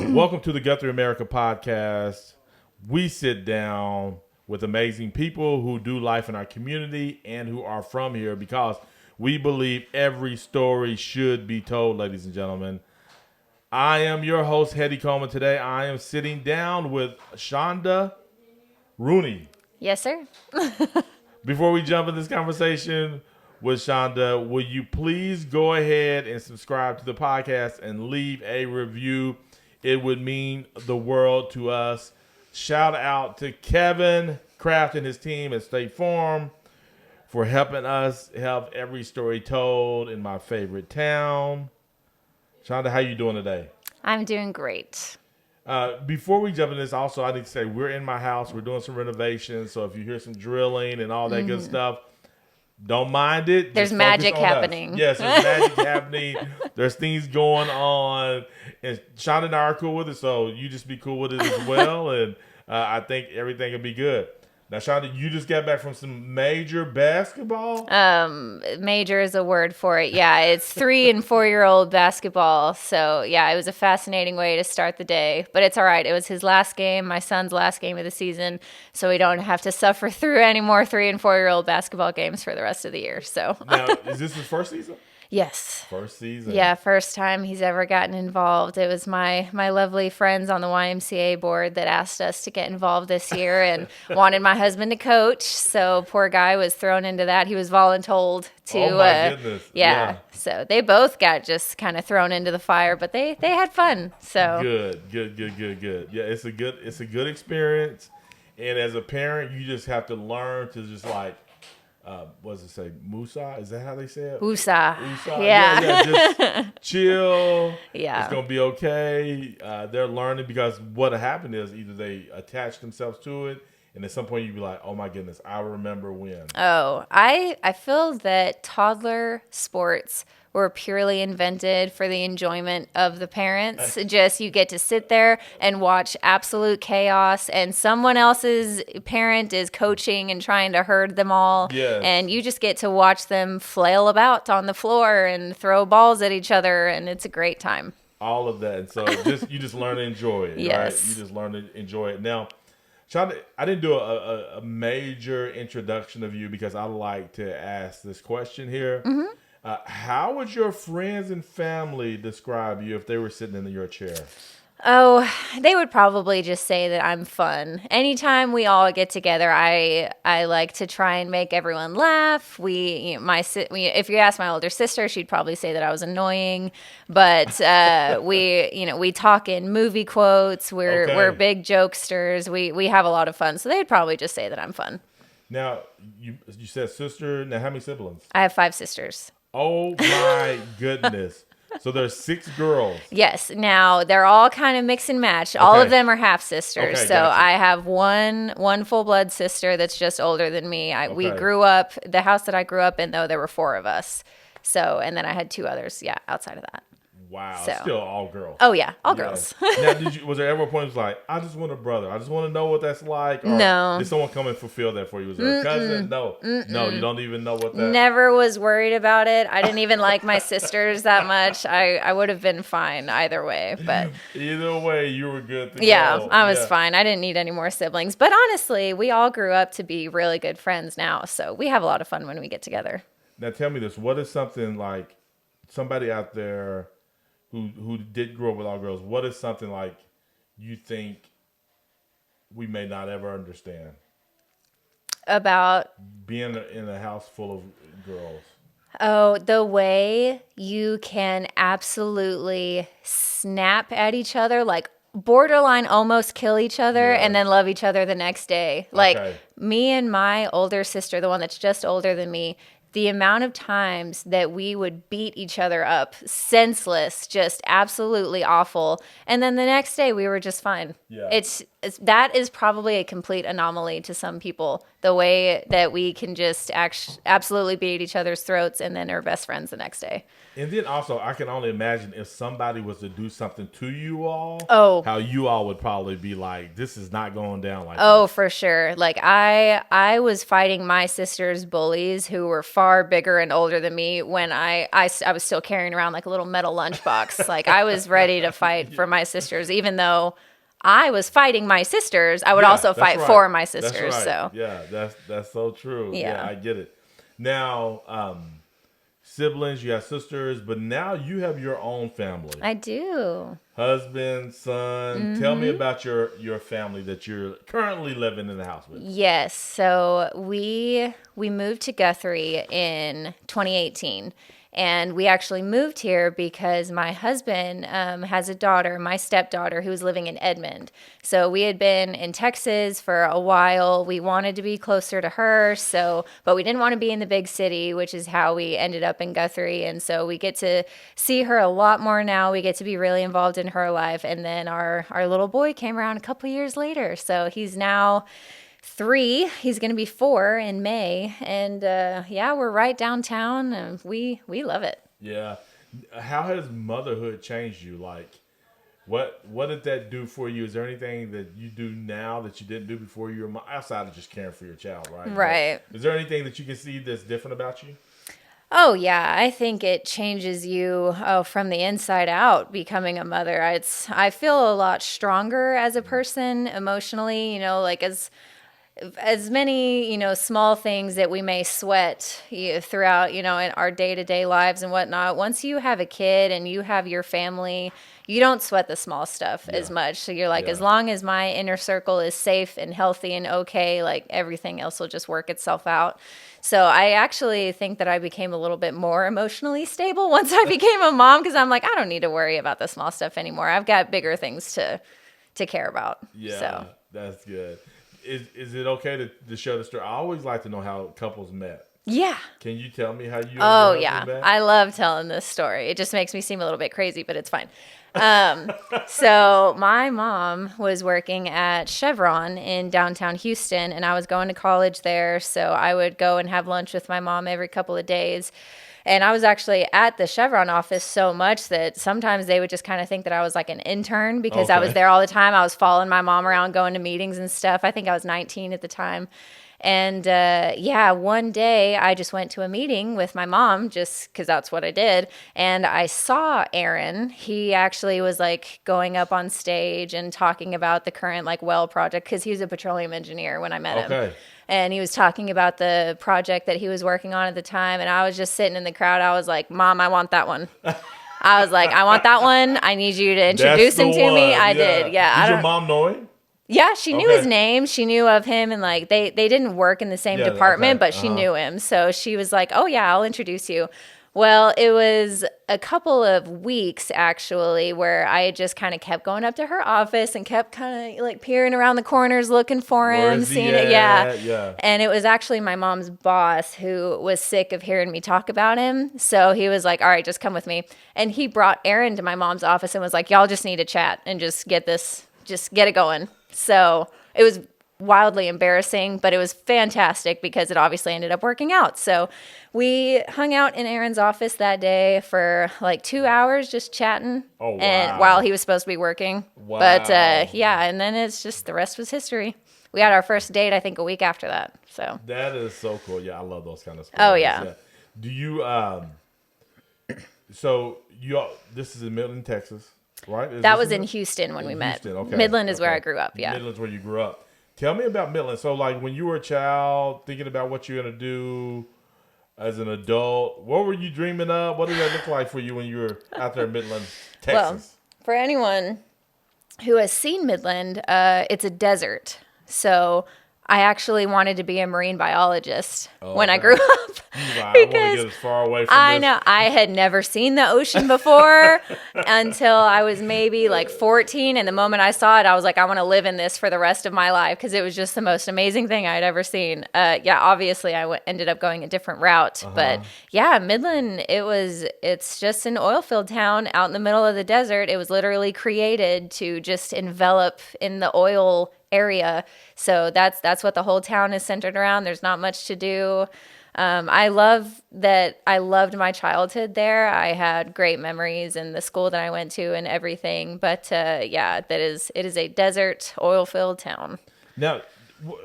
Welcome to the GuthrieAmerica podcast. We sit down with amazing people who do life in our community and who are from here because we believe every story should be told, ladies and gentlemen. I am your host, Heady. Today I am sitting down with Shawnda Rooney. Yes, sir. Before we jump in this conversation with Shawnda, will you please go ahead and subscribe to the podcast and leave a review? It would mean the world to us. Shout out to Kevin Kraft and his team at State Farm for helping us have every story told in my favorite town. Shawnda, how you doing today? I'm doing great. Before we jump in this, also, I need to say we're in my house. We're doing some renovations. So if you hear some drilling and all that good stuff, don't mind it. There's magic happening. Yes, there's magic happening. There's things going on. And Shawnda and I are cool with it, so you just be cool with it as well. And I think everything will be good. Now, Shawnda, you just got back from some major basketball? Major is a word for it. Yeah, it's 3- and 4-year-old basketball. So, yeah, it was a fascinating way to start the day. But it's all right. It was his last game, my son's last game of the season. So we don't have to suffer through any more 3- and 4-year-old basketball games for the rest of the year. So Now, is this his first season? Yes. First season. Yeah, first time he's ever gotten involved. It was my lovely friends on the YMCA board that asked us to get involved this year and wanted my husband to coach. So poor guy was thrown into that. He was voluntold to. Oh my goodness. Yeah. So they both got just kind of thrown into the fire, but they had fun. So Good. Yeah, it's a good experience. And as a parent, you just have to learn to just like. What does it say? Musa? Is that how they say it? Usa. Yeah. Just chill. Yeah. It's going to be okay. They're learning because what happened is either they attach themselves to it, and at some point you'd be like, oh my goodness, I remember when. Oh, I feel that toddler sports were purely invented for the enjoyment of the parents. Just you get to sit there and watch absolute chaos, and someone else's parent is coaching and trying to herd them all. Yes. And you just get to watch them flail about on the floor and throw balls at each other, and it's a great time. All of that. And so you just learn to enjoy it, Yes. right? You just learn to enjoy it. Now, Shawnda, I didn't do a major introduction of you because I like to ask this question here. Mm-hmm. How would your friends and family describe you if they were sitting in your chair? Oh, they would probably just say that I'm fun. Anytime we all get together, I like to try and make everyone laugh. If you ask my older sister, she'd probably say that I was annoying. But we talk in movie quotes. We're big jokesters. We have a lot of fun. So they'd probably just say that I'm fun. Now, you said sister. Now, how many siblings? I have 5 sisters. Oh my goodness! So there's 6 girls. Yes. Now they're all kind of mix and match. All of them are half sisters. Okay, so gotcha. I have one full blood sister that's just older than me. We grew up the house that I grew up in, though there were 4 of us. So and then I had 2 others. Yeah, outside of that. Wow, So. still all girls. Oh yeah, all girls. Now, was there ever a point it was like, I just want a brother. I just want to know what that's like? Or No. did someone come and fulfill that for you? Was there a cousin? No. No, you don't even know what that. Never was worried about it. I didn't even like my sisters that much. I would have been fine either way. But Either way, you were good to yeah, go. I was fine. I didn't need any more siblings. But honestly, we all grew up to be really good friends now. So we have a lot of fun when we get together. Now tell me this. What is something like somebody out there who did grow up with all girls, what is something like you think we may not ever understand? About Being in a house full of girls. Oh, the way you can absolutely snap at each other, like borderline almost kill each other and then love each other the next day. Like me and my older sister, the one that's just older than me, the amount of times that we would beat each other up, senseless, just absolutely awful. And then the next day we were just fine. Yeah. that is probably a complete anomaly to some people. The way that we can just absolutely be at each other's throats and then are best friends the next day. And then also, I can only imagine if somebody was to do something to you all, Oh. how you all would probably be like, this is not going down like Oh, that. for sure. Like I was fighting my sister's bullies who were far bigger and older than me when I was still carrying around like a little metal lunchbox. Like I was ready to fight for my sisters, even though I was fighting my sisters. I would also fight for my sisters. That's right. So yeah, that's so true. Yeah. I get it. Now, siblings, you have sisters, but now you have your own family. I do. Husband, son. Tell me about your family that you're currently living in the house with. Yes. So we moved to Guthrie in 2018. And we actually moved here because my husband has a daughter, my stepdaughter, who was living in Edmond. So we had been in Texas for a while. We wanted to be closer to her, but we didn't want to be in the big city, which is how we ended up in Guthrie. And so we get to see her a lot more now. We get to be really involved in her life. And then our little boy came around a couple years later. So he's now 3. He's going to be 4 in May. And we're right downtown and we love it. Yeah. How has motherhood changed you? Like, what did that do for you? Is there anything that you do now that you didn't do before you were outside of just caring for your child, right? Right. But is there anything that you can see that's different about you? Oh, yeah. I think it changes you from the inside out, becoming a mother. I feel a lot stronger as a person emotionally, like as many, small things that we may sweat throughout, in our day-to-day lives and whatnot. Once you have a kid and you have your family, you don't sweat the small stuff as much. So you're like, as long as my inner circle is safe and healthy and okay, like everything else will just work itself out. So I actually think that I became a little bit more emotionally stable once I became a mom, because I'm like, I don't need to worry about the small stuff anymore. I've got bigger things to care about. Yeah, so. That's good. Is it okay to share the story? I always like to know how couples met. Yeah. Can you tell me how you? Oh, yeah. Met? I love telling this story. It just makes me seem a little bit crazy, but it's fine. So my mom was working at Chevron in downtown Houston, and I was going to college there. So I would go and have lunch with my mom every couple of days. And I was actually at the Chevron office so much that sometimes they would just kind of think that I was like an intern because I was there all the time. I was following my mom around, going to meetings and stuff. I think I was 19 at the time. And one day I just went to a meeting with my mom just because that's what I did. And I saw Aaron. He actually was like going up on stage and talking about the current like well project because he was a petroleum engineer when I met him. And he was talking about the project that he was working on at the time. And I was just sitting in the crowd. I was like, Mom, I want that one. I was like, I want that one. I need you to introduce him to me. I did. Yeah. Did your mom know him? Yeah, she knew his name. She knew of him. And like they didn't work in the same department, but she knew him. So she was like, oh, yeah, I'll introduce you. Well, it was a couple of weeks, actually, where I just kind of kept going up to her office and kept kind of like peering around the corners looking for him, seeing it. Yeah. And it was actually my mom's boss who was sick of hearing me talk about him. So he was like, all right, just come with me. And he brought Aaron to my mom's office and was like, y'all just need to chat and just get it going. So it was wildly embarrassing, but it was fantastic because it obviously ended up working out. So we hung out in Aaron's office that day for like 2 hours just chatting. Oh, wow. And while he was supposed to be working. Wow. But and then it's just the rest was history. We had our first date, I think, a week after that. So that is so cool. Yeah, I love those kind of stories. Oh, yeah. Do you this is in Midland, Texas, right? That was in Houston when we met. Okay. Midland is where I grew up, yeah. Midland's where you grew up. Tell me about Midland. So, like, when you were a child, thinking about what you're going to do as an adult, what were you dreaming of? What did that look like for you when you were out there in Midland, Texas? Well, for anyone who has seen Midland, it's a desert. So I actually wanted to be a marine biologist when I grew up. I want to get as far away from I know. I had never seen the ocean before until I was maybe like 14. And the moment I saw it, I was like, I want to live in this for the rest of my life because it was just the most amazing thing I'd ever seen. Obviously I ended up going a different route. But yeah, Midland, it's just an oil field town out in the middle of the desert. It was literally created to just envelop in the oil area. So that's what the whole town is centered around. There's not much to do. I loved my childhood there. I had great memories in the school that I went to and everything. But it is a desert, oil-filled town. Now,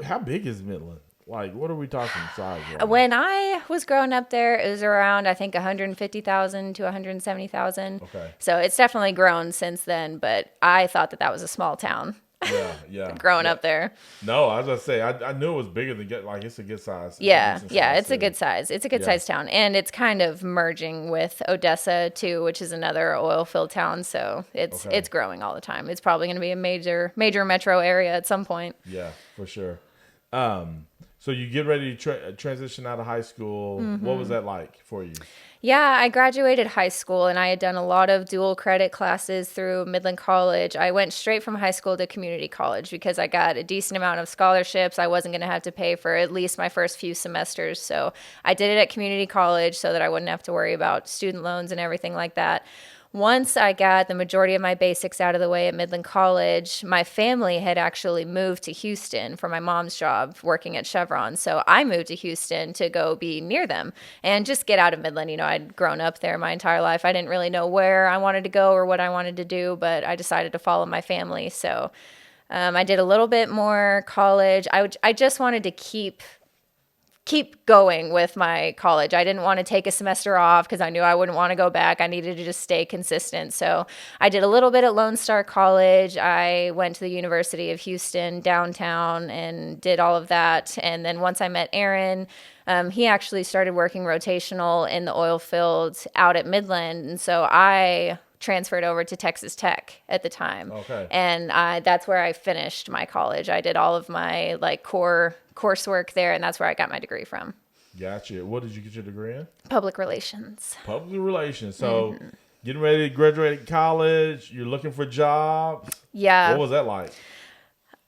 how big is Midland? Like, what are we talking size-wise? When I was growing up there, it was around, I think, 150,000 to 170,000. Okay. So it's definitely grown since then, but I thought that was a small town. Yeah. Growing up there. No, I was going to say, I knew it was bigger than, it's a good size. It's a good size. It's a good size town. And it's kind of merging with Odessa, too, which is another oil-filled town. So it's growing all the time. It's probably going to be a major metro area at some point. Yeah, for sure. So you get ready to transition out of high school. Mm-hmm. What was that like for you? Yeah, I graduated high school and I had done a lot of dual credit classes through Midland College. I went straight from high school to community college because I got a decent amount of scholarships. I wasn't going to have to pay for at least my first few semesters. So I did it at community college so that I wouldn't have to worry about student loans and everything like that. Once I got the majority of my basics out of the way at Midland College, my family had actually moved to Houston for my mom's job working at Chevron. So I moved to Houston to go be near them and just get out of Midland. You know, I'd grown up there my entire life. I didn't really know where I wanted to go or what I wanted to do, but I decided to follow my family. So I did a little bit more college. I just wanted to keep going with my college. I didn't want to take a semester off because I knew I wouldn't want to go back. I needed to just stay consistent. So I did a little bit at Lone Star College. I went to the University of Houston downtown and did all of that. And then once I met Aaron, he actually started working rotational in the oil fields out at Midland. And so I transferred over to Texas Tech at the time. Okay. And that's where I finished my college. I did all of my core coursework there, and that's where I got my degree from. Gotcha. What did you get your degree in? Public relations. Public relations. So getting ready to graduate college, you're looking for jobs. Yeah. What was that like?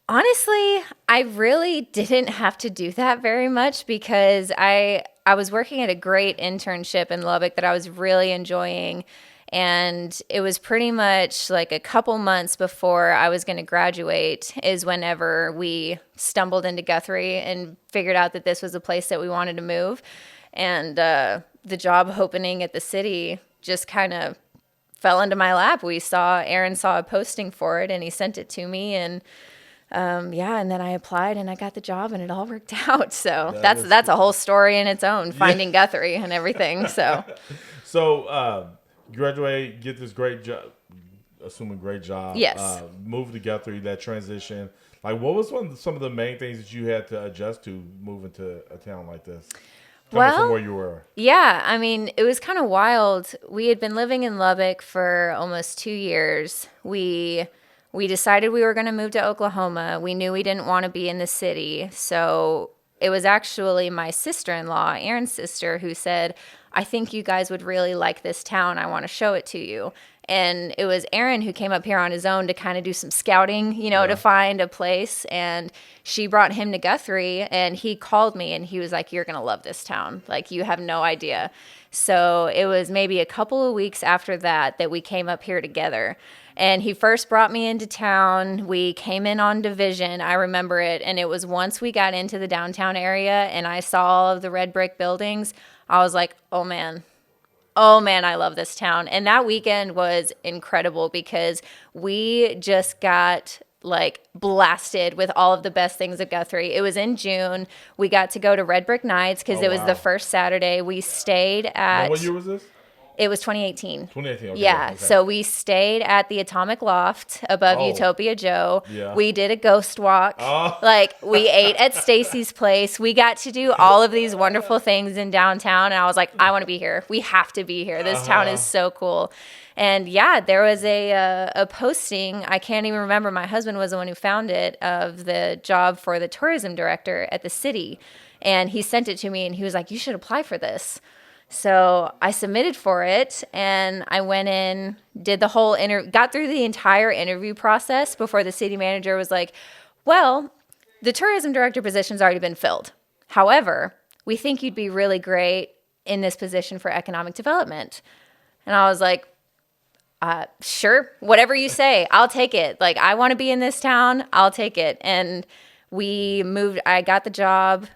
Honestly, I really didn't have to do that very much because I was working at a great internship in Lubbock that I was really enjoying. And it was pretty much like a couple months before I was going to graduate is whenever we stumbled into Guthrie and figured out that this was a place that we wanted to move. And the job opening at the city just kind of fell into my lap. Aaron saw a posting for it and he sent it to me. And and then I applied and I got the job and it all worked out. So that's a whole story in its own, finding Guthrie and everything. So graduate, get this great job, assuming great job. Yes. Move to Guthrie, that transition. Like, what was some of the main things that you had to adjust to moving to a town like this? Coming from where you were. Yeah, I mean, it was kind of wild. We had been living in Lubbock for almost 2 years. We decided we were going to move to Oklahoma. We knew we didn't want to be in the city. So it was actually my sister-in-law, Aaron's sister, who said, I think you guys would really like this town. I want to show it to you. And it was Aaron who came up here on his own to kind of do some scouting, to find a place. And she brought him to Guthrie and he called me and he was like, you're going to love this town. Like, you have no idea. So it was maybe a couple of weeks after that we came up here together. And he first brought me into town. We came in on Division. I remember it. And it was once we got into the downtown area and I saw all of the red brick buildings, I was like, oh man, I love this town. And that weekend was incredible because we just got blasted with all of the best things of Guthrie. It was in June. We got to go to Red Brick Nights because it was the first Saturday. We stayed at... Now, what year was this? It was 2018. 2018, okay. Yeah, okay. So we stayed at the Atomic Loft above Utopia Joe. Yeah. We did a ghost walk. Oh. We ate at Stacy's place. We got to do all of these wonderful things in downtown. And I was like, I want to be here. We have to be here. This town is so cool. And yeah, there was a posting. I can't even remember. My husband was the one who found it, of the job for the tourism director at the city. And he sent it to me and he was like, you should apply for this. So I submitted for it and I went in, did the whole got through the entire interview process before the city manager was like, well, the tourism director position's already been filled. However, we think you'd be really great in this position for economic development. And I was like, Sure, whatever you say, I'll take it. Like, I want to be in this town, I'll take it. And we moved, I got the job.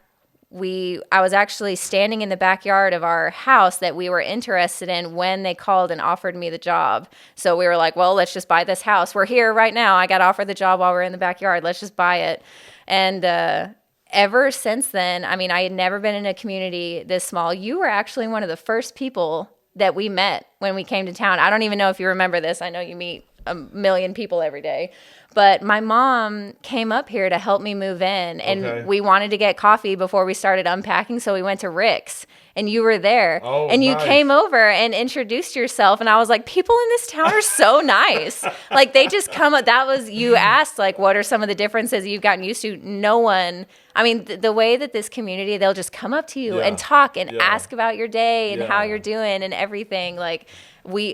I was actually standing in the backyard of our house that we were interested in when they called and offered me the job. So we were like, well, let's just buy this house. We're here right now. I got offered the job while we're in the backyard. Let's just buy it. And ever since then, I mean, I had never been in a community this small. You were actually one of the first people that we met when we came to town. I don't even know if you remember this. I know you meet a million people every day. But my mom came up here to help me move in, and we wanted to get coffee before we started unpacking, so we went to Rick's, and you were there. Oh, and you nice. came over and introduced yourself, and I was like, people in this town are so nice. Like, they just come up. That was, you asked, like, what are some of the differences you've gotten used to? No one, I mean, the way that this community, they'll just come up to you and talk and ask about your day and how you're doing and everything. Like,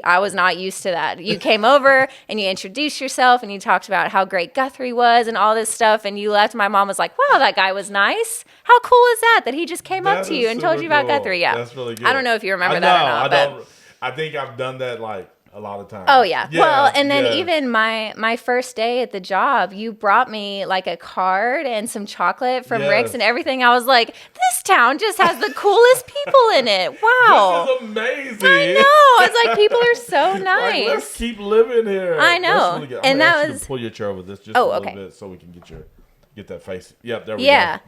I was not used to that. You came over and you introduced yourself and you talked about how great Guthrie was and all this stuff, and you left. My mom was like, wow, that guy was nice. How cool is that he just came up to you and told you about Guthrie? Yeah. That's really good. I don't know if you remember that or not. I don't. I think I've done that like a lot of times. Oh, yeah. Well, and then even my first day at the job, you brought me like a card and some chocolate from Rick's and everything. I was like, this town just has the coolest people in it. Wow. This is amazing. I know. I was like, people are so nice. Like, let's keep living here. I know. Really good. And that ask you was to pull your chair over this just a little bit so we can get that face. Yep, there we go. Yeah.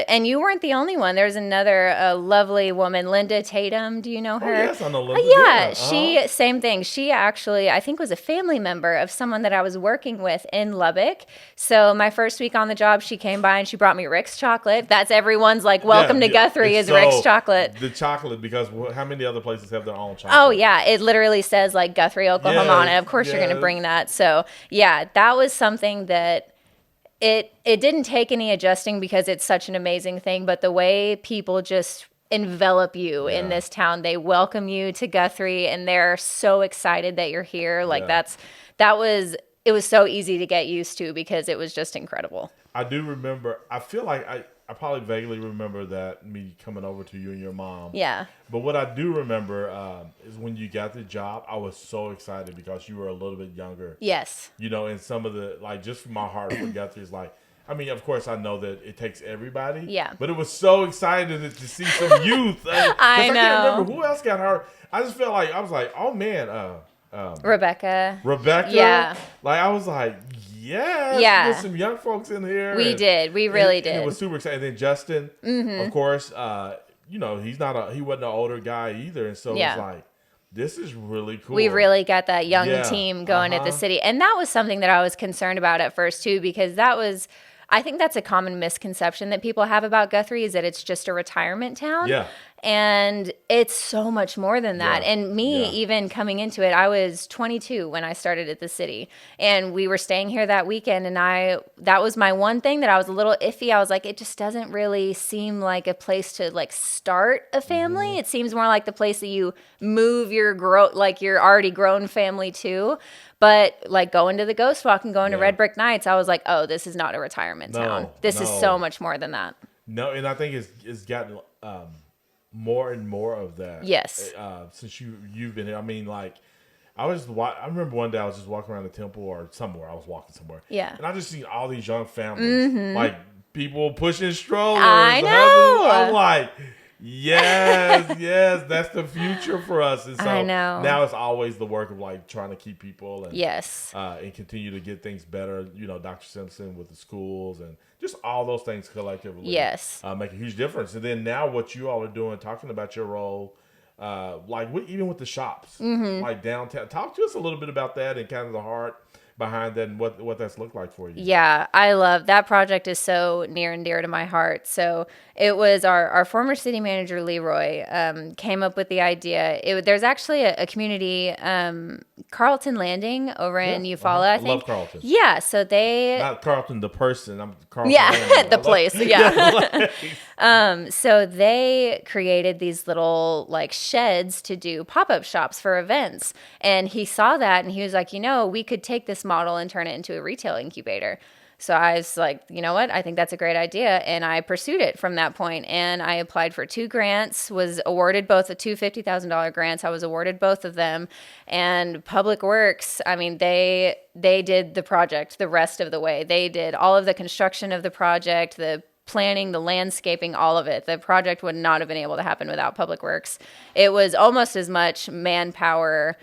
And you weren't the only one. There's another lovely woman, Linda Tatum. Do you know her? Oh, yes, I know Linda. Yeah, she, same thing. She actually, I think, was a family member of someone that I was working with in Lubbock. So my first week on the job, she came by and she brought me Rick's chocolate. That's everyone's like, welcome to Guthrie is Rick's chocolate. The chocolate, because how many other places have their own chocolate? Oh, yeah. It literally says like Guthrie, Oklahoma on it. Of course you're going to bring that. So, yeah, that was something that it didn't take any adjusting because it's such an amazing thing, but the way people just envelop you in this town, they welcome you to Guthrie and they're so excited that you're here. Like it was so easy to get used to because it was just incredible. I do remember, I feel like I probably vaguely remember that, me coming over to you and your mom. Yeah. But what I do remember is when you got the job, I was so excited because you were a little bit younger. Yes. You know, and some of the, like, just from my heart for Guthrie is like, I mean, of course, I know that it takes everybody. Yeah. But it was so exciting to see some youth. I know. I can't remember who else got hurt. I just felt like, I was like, oh, man. Rebecca. Yeah. Like, I was like, there's some young folks in here. We really did. And it was super exciting. And then Justin, of course, you know, he wasn't an older guy either. And so it was like, this is really cool. We really got that young team going at the city. And that was something that I was concerned about at first, too, because I think that's a common misconception that people have about Guthrie is that it's just a retirement town. Yeah. And it's so much more than that. And me, even coming into it, I was 22 when I started at the city. And we were staying here that weekend. And that was my one thing that I was a little iffy. I was like, it just doesn't really seem like a place to like start a family. Mm-hmm. It seems more like the place that you move your already grown family to. But like going to the Ghost Walk and going to Red Brick Nights, I was like, oh, this is not a retirement town. This is so much more than that. No, and I think it's gotten more and more of that. Yes. Since you've been here. I mean, like, I remember one day I was just walking around the temple or somewhere. I was walking somewhere. Yeah. And I just seen all these young families, like people pushing strollers. I know. I'm like, yes, that's the future for us. And so I know. Now it's always the work of like trying to keep people and and continue to get things better. You know, Dr. Simpson with the schools and just all those things collectively. Make a huge difference. And then now what you all are doing, talking about your role, even with the shops, like downtown. Talk to us a little bit about that and kind of the heart behind that and what that's looked like for you. Yeah, I love that project. Is so near and dear to my heart. So it was our former city manager Leroy came up with the idea. There's actually a community, Carlton Landing over in Eufaula. I think. Love Carlton. Yeah, so they not Carlton the person. I'm Carlton. Yeah, the place. Yeah. So they created these little like sheds to do pop-up shops for events. And he saw that and he was like, we could take this model and turn it into a retail incubator. So I was like, you know what? I think that's a great idea. And I pursued it from that point. And I applied for 2 grants, was awarded both the two $50,000 grants. I was awarded both of them. And Public Works, I mean, they did the project the rest of the way. They did all of the construction of the project, the planning, the landscaping, all of it. The project would not have been able to happen without Public Works. It was almost as much manpower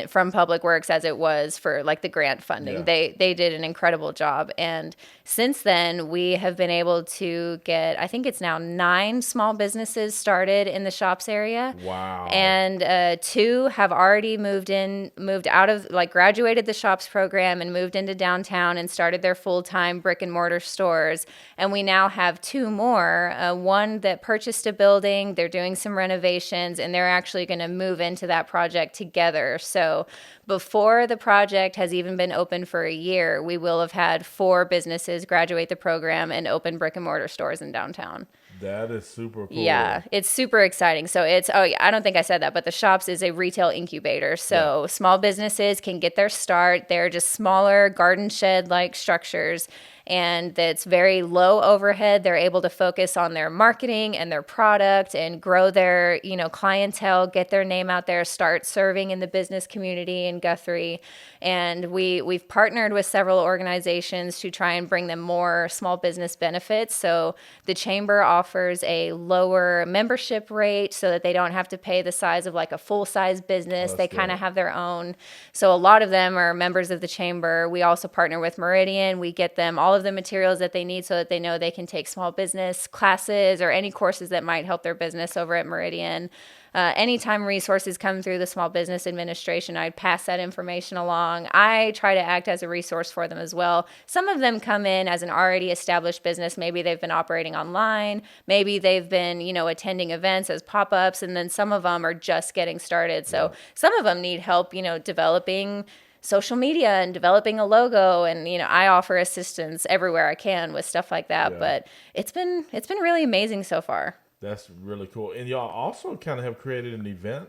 from Public Works as it was for like the grant funding. Yeah. They did an incredible job. And since then, we have been able to get, I think it's now 9 small businesses started in the shops area. Wow. And 2 have already moved out of, like, graduated the shops program and moved into downtown and started their full-time brick and mortar stores. And we now have 2 more, one that purchased a building, they're doing some renovations, and they're actually going to move into that project together. So before the project has even been open for a year, we will have had 4 businesses graduate the program and open brick and mortar stores in downtown. That is super cool. Yeah, it's super exciting. So I don't think I said that, but the shops is a retail incubator. So small businesses can get their start. They're just smaller garden shed-like structures. And it's very low overhead. They're able to focus on their marketing and their product and grow their, clientele, get their name out there, start serving in the business community in Guthrie. And we've partnered with several organizations to try and bring them more small business benefits. So the chamber offers a lower membership rate so that they don't have to pay the size of like a full-size business. They kind of have their own. So a lot of them are members of the chamber. We also partner with Meridian. We get them all of the materials that they need so that they know they can take small business classes or any courses that might help their business over at Meridian. Anytime resources come through the Small Business Administration, I'd pass that information along. I try to act as a resource for them as well. Some of them come in as an already established business. Maybe they've been operating online. Maybe they've been, attending events as pop-ups. And then some of them are just getting started. So some of them need help, developing social media and developing a logo. And, I offer assistance everywhere I can with stuff like that. Yeah. But it's been really amazing so far. That's really cool. And y'all also kind of have created an event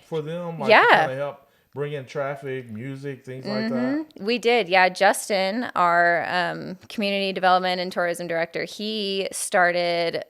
for them, to kind of help bring in traffic, music, things like that. We did. Yeah. Justin, our community development and tourism director, he started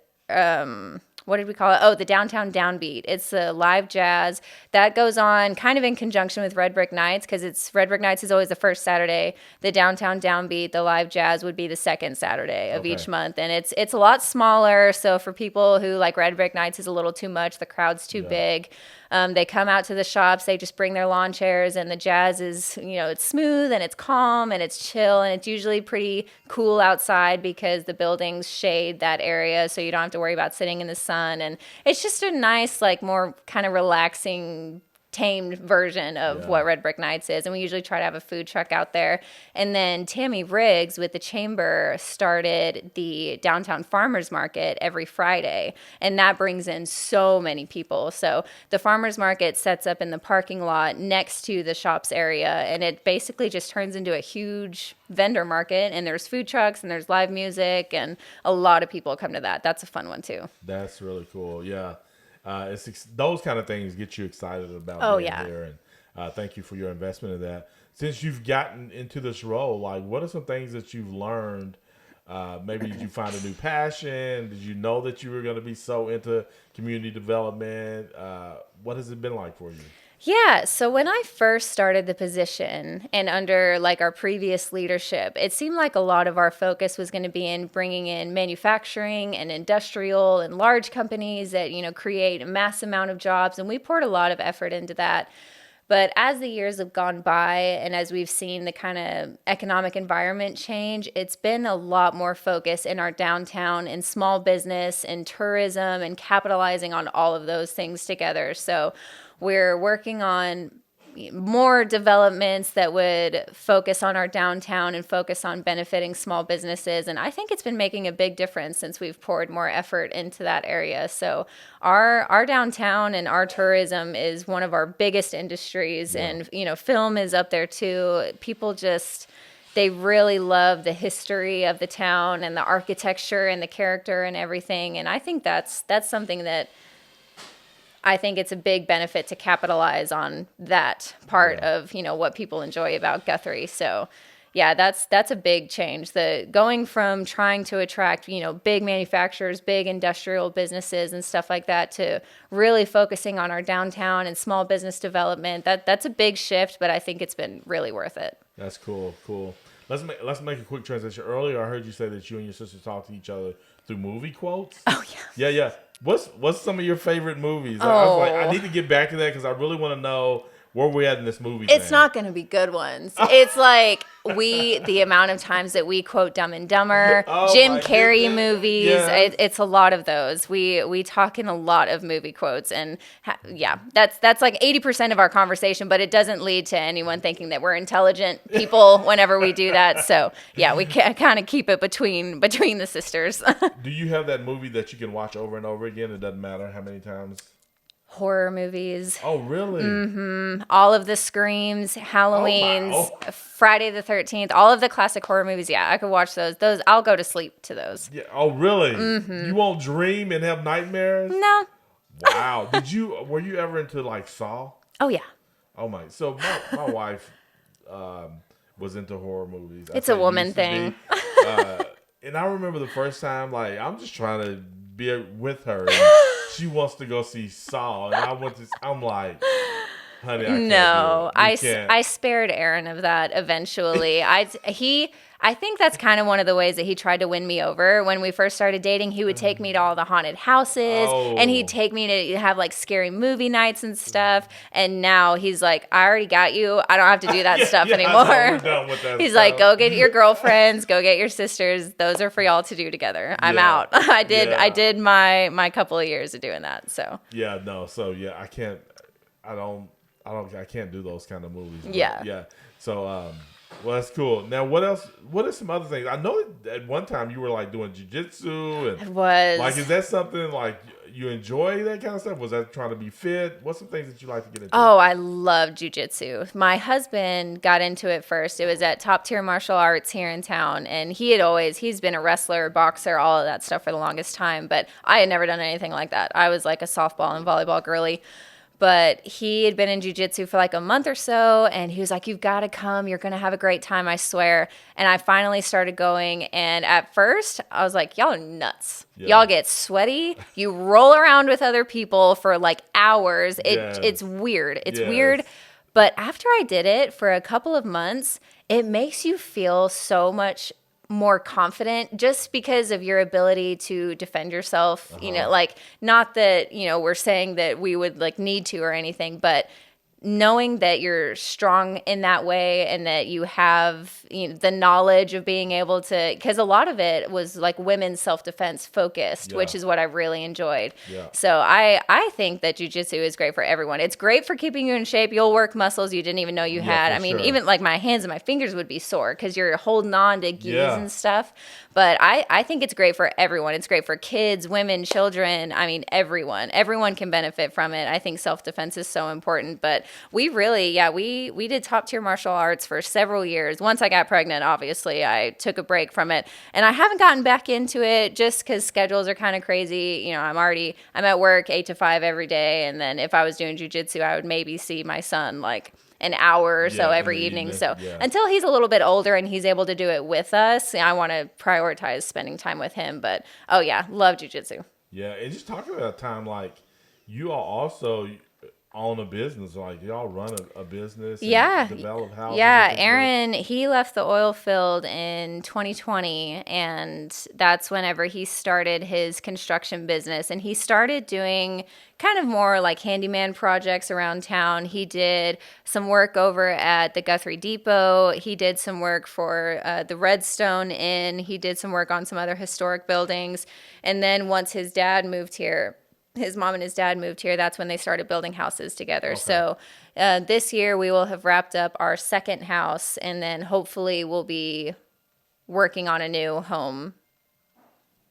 what did we call it? Oh, the Downtown Downbeat. It's a live jazz that goes on kind of in conjunction with Red Brick Nights, because Red Brick Nights is always the first Saturday. The Downtown Downbeat, the live jazz, would be the second Saturday of each month. And it's a lot smaller. So for people who like Red Brick Nights is a little too much, the crowd's too big. They come out to the shops, they just bring their lawn chairs, and the jazz is, it's smooth and it's calm and it's chill, and it's usually pretty cool outside because the buildings shade that area, so you don't have to worry about sitting in the sun. And it's just a nice, like, more kind of relaxing, tamed version of what Red Brick Nights is. And we usually try to have a food truck out there. And then Tammy Riggs with the chamber started the Downtown Farmers Market every Friday. And that brings in so many people. So the farmers market sets up in the parking lot next to the shops area. And it basically just turns into a huge vendor market. And there's food trucks and there's live music. And a lot of people come to that. That's a fun one too. That's really cool. Yeah. Those kind of things get you excited about being here, and thank you for your investment in that. Since you've gotten into this role, like, what are some things that you've learned? Maybe did you find a new passion? Did you know that you were going to be so into community development? What has it been like for you? Yeah, so when I first started the position and under like our previous leadership, it seemed like a lot of our focus was going to be in bringing in manufacturing and industrial and large companies that, create a mass amount of jobs. And we poured a lot of effort into that. But as the years have gone by and as we've seen the kind of economic environment change, it's been a lot more focus in our downtown and small business and tourism and capitalizing on all of those things together. So we're working on more developments that would focus on our downtown and focus on benefiting small businesses. And I think it's been making a big difference since we've poured more effort into that area. So our downtown and our tourism is one of our biggest industries. Yeah. And, film is up there too. People just, they really love the history of the town and the architecture and the character and everything. And I think that's something that I think it's a big benefit to capitalize on that part of, what people enjoy about Guthrie. So yeah, that's a big change. The going from trying to attract, big manufacturers, big industrial businesses and stuff like that to really focusing on our downtown and small business development. That's a big shift, but I think it's been really worth it. That's cool. Let's make a quick transition. Earlier, I heard you say that you and your sister talk to each other through movie quotes. Oh yeah. Yeah. What's some of your favorite movies? I was like, I need to get back to that because I really want to know where we're at in this movie. It's not going to be good ones. It's like the amount of times that we quote Dumb and Dumber, Jim Carrey movies. Yeah. It's a lot of those. We talk in a lot of movie quotes, and that's like 80% of our conversation. But it doesn't lead to anyone thinking that we're intelligent people whenever we do that. So yeah, we kind of keep it between the sisters. Do you have that movie that you can watch over and over again? It doesn't matter how many times. Horror movies. Oh, really? Mm-hmm. All of the Screams, Halloween's, Friday the 13th, all of the classic horror movies. Yeah, I could watch those. I'll go to sleep to those. Yeah. Oh, really? Mm-hmm. You won't dream and have nightmares? No. Wow. Were you ever into like Saw? Oh, yeah. Oh, my. So my wife was into horror movies. It's a woman thing. And I remember the first time, like, I'm just trying to be with her. And she wants to go see Saw, and I'm like, honey, I can't. No, I spared Aaron of that eventually. I think that's kind of one of the ways that he tried to win me over. When we first started dating, he would take me to all the haunted houses, and he'd take me to have like scary movie nights and stuff. And now he's like, I already got you. I don't have to do that stuff anymore. We're done with that He's stuff. like, go get your girlfriends, go get your sisters. Those are for y'all to do together. I'm out. I did my couple of years of doing that. So yeah, no, so yeah, I can't do those kind of movies. Yeah. So well, that's cool. Now, what else? What are some other things? I know at one time you were like doing jiu-jitsu. And it was. Like, is that something like you enjoy that kind of stuff? Was that trying to be fit? What's some things that you like to get into? Oh, I love jiu-jitsu. My husband got into it first. It was at Top Tier Martial Arts here in town. And he's been a wrestler, boxer, all of that stuff for the longest time. But I had never done anything like that. I was like a softball and volleyball girly. But he had been in jiu-jitsu for like a month or so, and he was like, you've got to come. You're going to have a great time, I swear. And I finally started going, and at first, I was like, y'all are nuts. Yeah. Y'all get sweaty. You roll around with other people for like hours. It's weird. It's weird. But after I did it for a couple of months, it makes you feel so much more confident just because of your ability to defend yourself, like not that, we're saying that we would like need to or anything, but knowing that you're strong in that way and that you have the knowledge of being able to, because a lot of it was like women's self-defense focused, which is what I really enjoyed. Yeah. So I think that jiu-jitsu is great for everyone. It's great for keeping you in shape. You'll work muscles you didn't even know you had. I mean, even like my hands and my fingers would be sore because you're holding on to gis and stuff. But I think it's great for everyone. It's great for kids, women, children. I mean, everyone. Everyone can benefit from it. I think self-defense is so important. But we really, we did top tier martial arts for several years. Once I got pregnant, obviously, I took a break from it. And I haven't gotten back into it just because schedules are kind of crazy. I'm at work 8 to 5 every day. And then if I was doing jiu-jitsu, I would maybe see my son like an hour or so every evening. So until he's a little bit older and he's able to do it with us, I want to prioritize spending time with him. But love jiu-jitsu. Yeah, and just talking about a time like you all also own a business, like y'all run a business and develop houses. Yeah, Aaron, he left the oil field in 2020, and that's whenever he started his construction business, and he started doing kind of more like handyman projects around town. He did some work over at the Guthrie Depot. He did some work for the Redstone Inn. He did some work on some other historic buildings, and then once his mom and his dad moved here, that's when they started building houses together. Okay. So this year we will have wrapped up our second house, and then hopefully we'll be working on a new home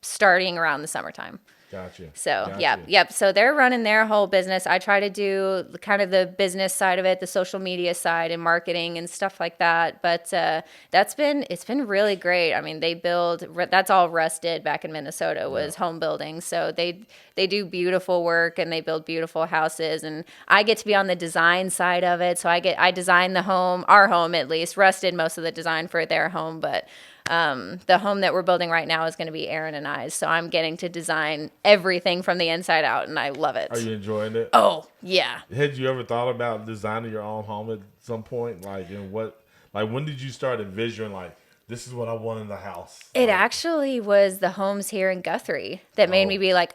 starting around the summertime. Gotcha. So, yep. So they're running their whole business. I try to do kind of the business side of it, the social media side and marketing and stuff like that. But it's been really great. I mean, that's all Russ did back in Minnesota was home building. So they do beautiful work and they build beautiful houses. And I get to be on the design side of it. So I design the home, our home at least. Russ did most of the design for their home, but the home that we're building right now is going to be Aaron and I's. So I'm getting to design everything from the inside out, and I love it. Are you enjoying it? Oh, yeah. Had you ever thought about designing your own home at some point? When did you start envisioning, like, this is what I want in the house? It actually was the homes here in Guthrie that made me be like,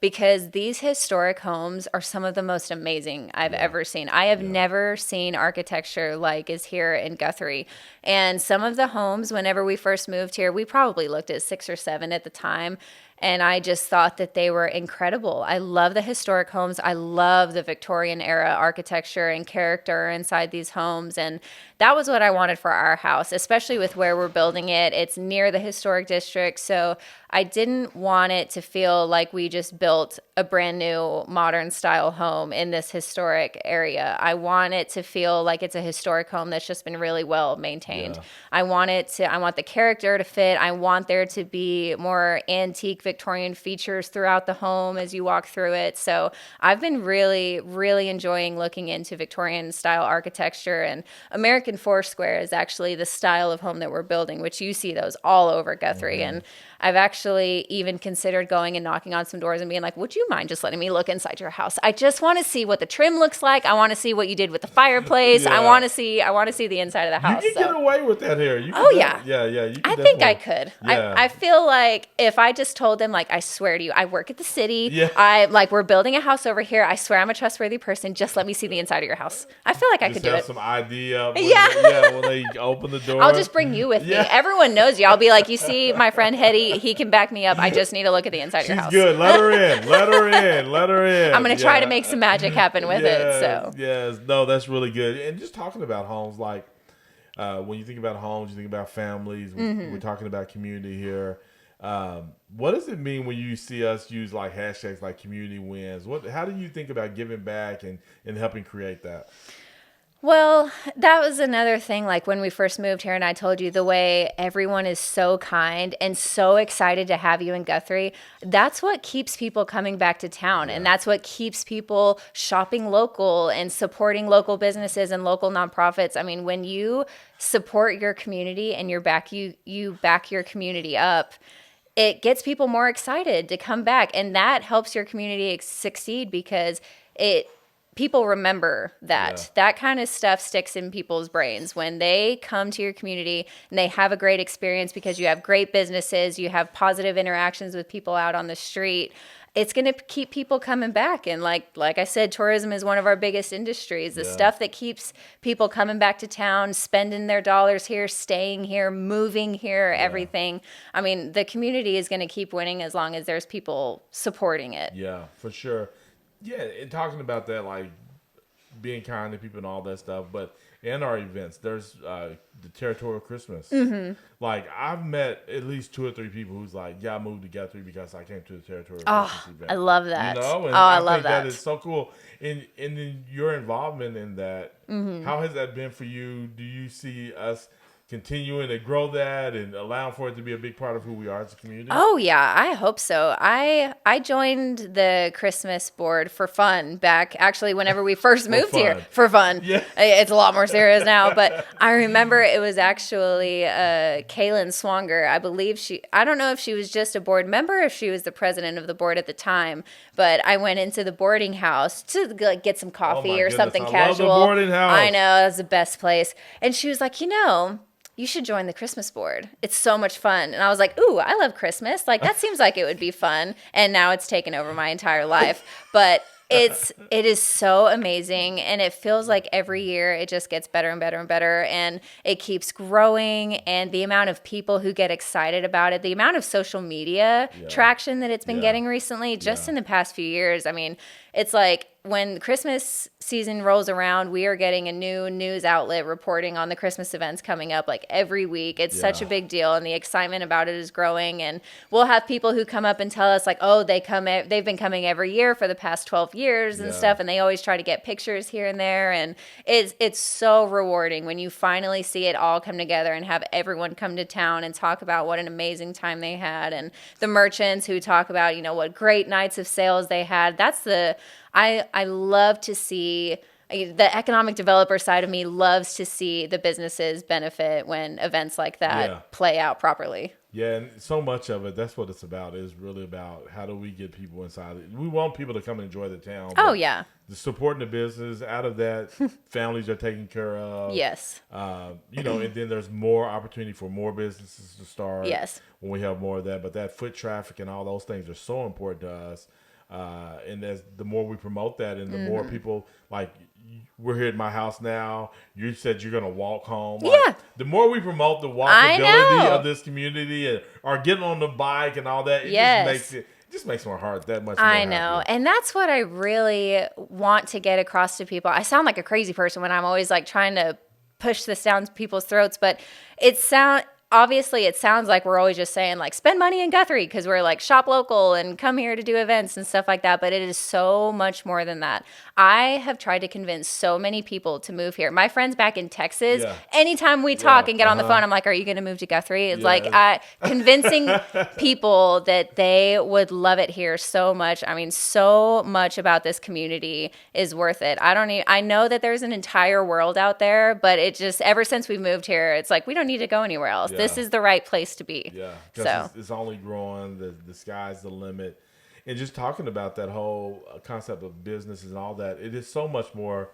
because these historic homes are some of the most amazing I've ever seen. I have never seen architecture like is here in Guthrie. And some of the homes, whenever we first moved here, we probably looked at 6 or 7 at the time. And I just thought that they were incredible. I love the historic homes. I love the Victorian era architecture and character inside these homes. And that was what I wanted for our house, especially with where we're building it. It's near the historic district. So I didn't want it to feel like we just built a brand new modern style home in this historic area. I want it to feel like it's a historic home that's just been really well maintained. Yeah. I want the character to fit. I want there to be more antique Victorian features throughout the home as you walk through it. So I've been really, really enjoying looking into Victorian style architecture, and American Foursquare is actually the style of home that we're building, which you see those all over Guthrie. And I've actually even considered going and knocking on some doors and being like, would you mind just letting me look inside your house? I just want to see what the trim looks like. I want to see what you did with the fireplace. I want to see the inside of the house. You can get away with that here. Yeah. Yeah. I think I could. Yeah. I feel like if I just told them, like, I swear to you, I work at the city. Yeah. We're building a house over here. I swear I'm a trustworthy person. Just let me see the inside of your house. I feel like I could do it. Some idea. When they open the door. I'll just bring you with me. Everyone knows you. I'll be like, you see my friend Heady, he can back me up. I just need to look at the inside of your house. She's good. Let her in. I'm going to try to make some magic happen with it. So yes. No, that's really good. And just talking about homes, like when you think about homes, you think about families. We're talking about community here. What does it mean when you see us use like hashtags like community wins? How do you think about giving back and helping create that? Well, that was another thing, like when we first moved here and I told you the way everyone is so kind and so excited to have you in Guthrie, that's what keeps people coming back to town. And that's what keeps people shopping local and supporting local businesses and local nonprofits. I mean, when you support your community and you back your community up, it gets people more excited to come back. And that helps your community succeed because people remember that. That kind of stuff sticks in people's brains when they come to your community and they have a great experience because you have great businesses, you have positive interactions with people out on the street. It's going to keep people coming back. And like I said, tourism is one of our biggest industries. The stuff that keeps people coming back to town, spending their dollars here, staying here, moving here, everything. I mean, the community is going to keep winning as long as there's people supporting it. Yeah, for sure. Yeah, and talking about that, like being kind to people and all that stuff, but in our events, there's the Territorial Christmas. Like, I've met at least 2 or 3 people who's like, yeah, I moved to Guthrie because I came to the Territorial Christmas event. I love that. You know? And I love that. That is so cool. And then your involvement in that, how has that been for you? Do you see us continuing to grow that and allowing for it to be a big part of who we are as a community? Oh yeah, I hope so. I joined the Christmas board for fun back actually whenever we first moved here for fun. Yeah. It's a lot more serious now, but I remember it was actually Kaylin Swanger. I believe I don't know if she was just a board member or if she was the president of the board at the time, but I went into the boarding house to get some coffee or something casual. Love the boarding house. I know, that's the best place. And she was like, you should join the Christmas board. It's so much fun. And I was like, ooh, I love Christmas. Like, that seems like it would be fun. And now it's taken over my entire life. But it is so amazing. And it feels like every year it just gets better and better and better. And it keeps growing. And the amount of people who get excited about it, the amount of social media traction that it's been getting recently, just in the past few years. I mean, it's like when Christmas season rolls around, we are getting a new news outlet reporting on the Christmas events coming up like every week. It's such a big deal, and the excitement about it is growing. And we'll have people who come up and tell us like, oh, they've been coming every year for the past 12 years and stuff, and they always try to get pictures here and there. And it's so rewarding when you finally see it all come together and have everyone come to town and talk about what an amazing time they had, and the merchants who talk about, you know, what great nights of sales they had. That's I love to see. The economic developer side of me loves to see the businesses benefit when events like that play out properly. Yeah, and so much of it, that's what it's about. It's really about how do we get people inside. We want people to come and enjoy the town. Oh, yeah. Supporting the business, out of that, families are taken care of. Yes. You know, and then there's more opportunity for more businesses to start. Yes. When we have more of that. But that foot traffic and all those things are so important to us. And as the more we promote that and the more people, like, we're here at my house now. You said you're going to walk home. Like, the more we promote the walkability of this community or getting on the bike and all that, it just makes my heart that much more I know. happy. And that's what I really want to get across to people. I sound like a crazy person when I'm always like trying to push this down people's throats, but obviously it sounds like we're always just saying like spend money in Guthrie because we're like shop local and come here to do events and stuff like that, but it is so much more than that. I have tried to convince so many people to move here. My friends back in Texas, anytime we talk and get on the phone, I'm like, are you going to move to Guthrie? It's like convincing people that they would love it here so much. I mean, so much about this community is worth it. I know that there's an entire world out there, but it just, ever since we moved here, it's like, we don't need to go anywhere else. This is the right place to be. Yeah, because it's only growing. The sky's the limit. And just talking about that whole concept of businesses and all that, it is so much more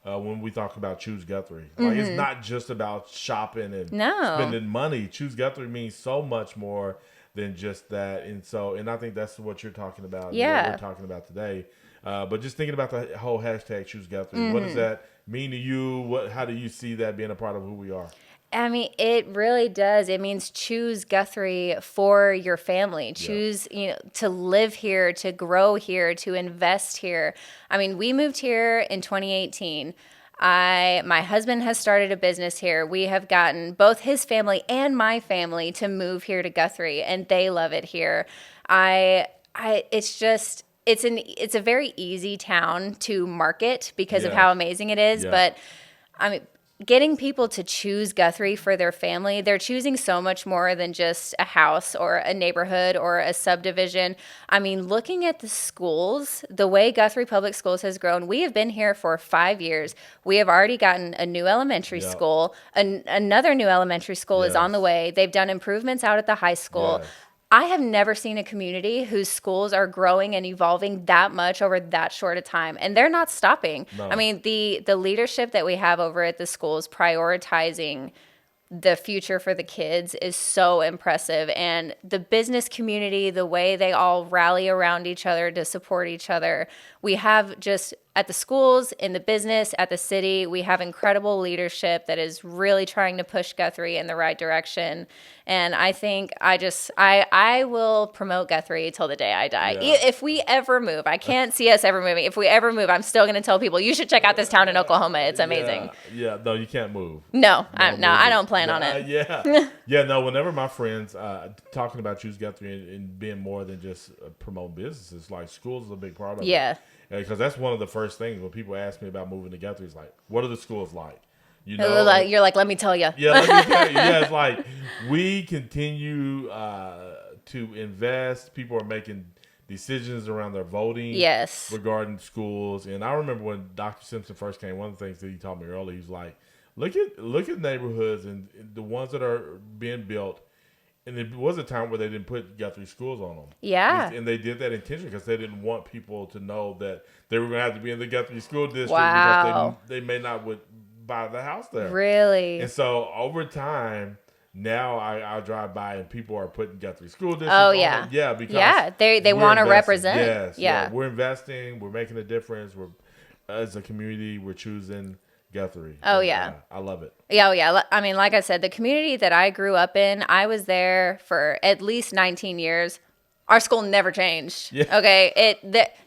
when we talk about Choose Guthrie. Like, it's not just about shopping and spending money. Choose Guthrie means so much more than just that. And I think that's what you're talking about. Yeah. What we're talking about today. But just thinking about the whole hashtag Choose Guthrie, what does that mean to you? How do you see that being a part of who we are? I mean, it really does. It means choose Guthrie for your family. Choose, to live here, to grow here, to invest here. I mean, we moved here in 2018. My husband has started a business here. We have gotten both his family and my family to move here to Guthrie, and they love it here. It's a very easy town to market because of how amazing it is. But I mean, getting people to choose Guthrie for their family, they're choosing so much more than just a house or a neighborhood or a subdivision. I mean, looking at the schools, the way Guthrie Public Schools has grown, we have been here for 5 years. We have already gotten a new elementary school. Another new elementary school is on the way. They've done improvements out at the high school. I have never seen a community whose schools are growing and evolving that much over that short a time, and they're not stopping. No. I mean, the leadership that we have over at the schools prioritizing the future for the kids is so impressive, and the business community, the way they all rally around each other to support each other. We have just at the schools, in the business, at the city, we have incredible leadership that is really trying to push Guthrie in the right direction. And I think I will promote Guthrie till the day I die. Yeah. If we ever move, I can't see us ever moving. If we ever move, I'm still going to tell people, you should check out this town in Oklahoma. It's amazing. Yeah. No, you can't move. No, I don't plan on it. No, whenever my friends talking about Choose Guthrie and being more than just promote businesses, like schools is a big part of it. Yeah. Because that's one of the first things when people ask me about moving to Guthrie. It's like, what are the schools like? You're like, let me tell you. Yeah, let me tell you. Yeah, it's like we continue to invest. People are making decisions around their voting regarding schools. And I remember when Dr. Simpson first came, one of the things that he taught me early, he was like, look at neighborhoods and the ones that are being built. And there was a time where they didn't put Guthrie schools on them. Yeah. And they did that intentionally because they didn't want people to know that they were going to have to be in the Guthrie school district because they may not would buy the house there. Really? And so over time, now I drive by and people are putting Guthrie school district on them. Yeah, because they want to represent. Yes. Yeah. We're investing. We're making a difference. We're as a community, we're choosing Guthrie. Oh, yeah. I love it. Yeah, yeah. I mean, like I said, the community that I grew up in, I was there for at least 19 years. our school never changed. Yeah. Okay.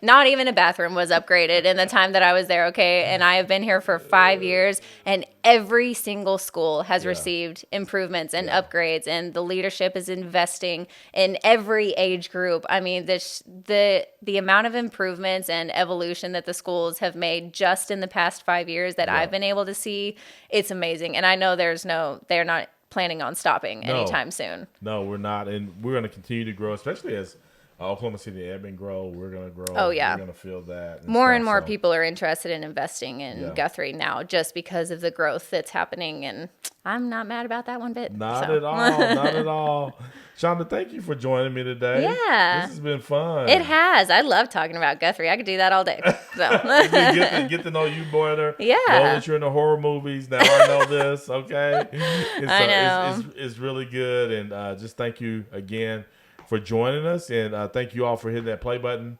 Not even a bathroom was upgraded in the time that I was there. Okay. And I have been here for 5 years, and every single school has received improvements and upgrades, and the leadership is investing in every age group. I mean, the amount of improvements and evolution that the schools have made just in the past 5 years that I've been able to see, it's amazing. And I know they're not planning on stopping anytime soon. No, we're not, and we're going to continue to grow, especially as Oklahoma City and Edmond grow. We're going to grow. Oh, yeah. We're going to feel that. More and more people are interested in investing in Guthrie now, just because of the growth that's happening, and I'm not mad about that one bit. Not at all. Not at all. Shawnda, thank you for joining me today. Yeah. This has been fun. It has. I love talking about Guthrie. I could do that all day. So. It's been good to get to know you better. Yeah. Know that you're in the horror movies. Now I know this, okay? I know. It's really good. And just thank you again for joining us. And thank you all for hitting that play button.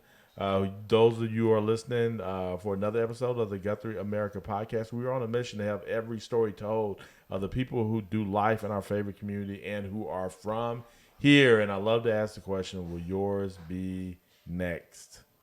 Those of you who are listening for another episode of the GuthrieAmerica podcast, we're on a mission to have every story told of the people who do life in our favorite community and who are from here. And I love to ask the question, will yours be next?